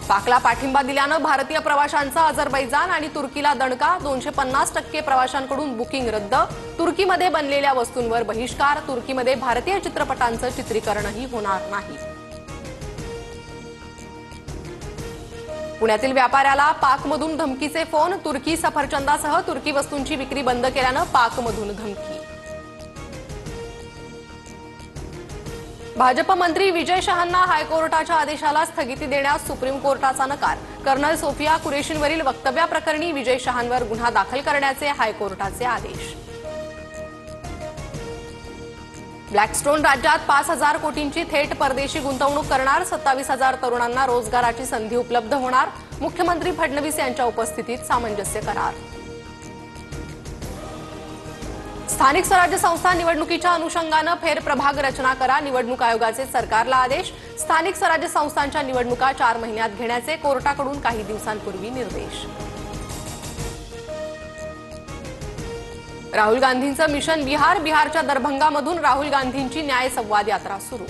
पाकला पाठिंबा दिल्यानं भारतीय प्रवाशांचा अझरबैजान आणि तुर्कीला दणका. 250% प्रवाशांकडून बुकिंग रद्द. तुर्कीमध्ये बनलेल्या वस्तूंवर बहिष्कार. तुर्कीमध्ये भारतीय चित्रपटांचं चित्रीकरणही होणार नाही. पुण्यातील व्यापाऱ्याला पाकमधून धमकीचे फोन. तुर्की सफरचंदासह तुर्की वस्तूंची विक्री बंद केल्यानं पाकमधून धमकी. भाजप मंत्री विजय शहांना हायकोर्टाच्या आदेशाला स्थगिती देण्यास सुप्रीम कोर्टाचा नकार. कर्नल सोफिया कुरेशींवरील वक्तव्याप्रकरणी विजय शहांवर गुन्हा दाखल करण्याचे हायकोर्टाचे आदेश. ब्लॅकस्टोन राज्यात 5,000 कोटींची थेट परदेशी गुंतवणूक करणार. 27,000 तरुणांना रोजगाराची संधी उपलब्ध होणार. मुख्यमंत्री फडणवीस यांच्या उपस्थितीत सामंजस्य करार. स्थानिक स्वराज्य संस्था निवडणुकीच्या अनुषंगानं फेरप्रभाग रचना करा. निवडणूक आयोगाचे सरकारला आदेश. स्थानिक स्वराज्य संस्थांच्या निवडणुका 4 महिन्यात घेण्याचे कोर्टाकडून काही दिवसांपूर्वी निर्देश. राहुल गांधींचं मिशन बिहारच्या दरभंगामधून राहुल गांधींची न्याय संवाद यात्रा सुरू.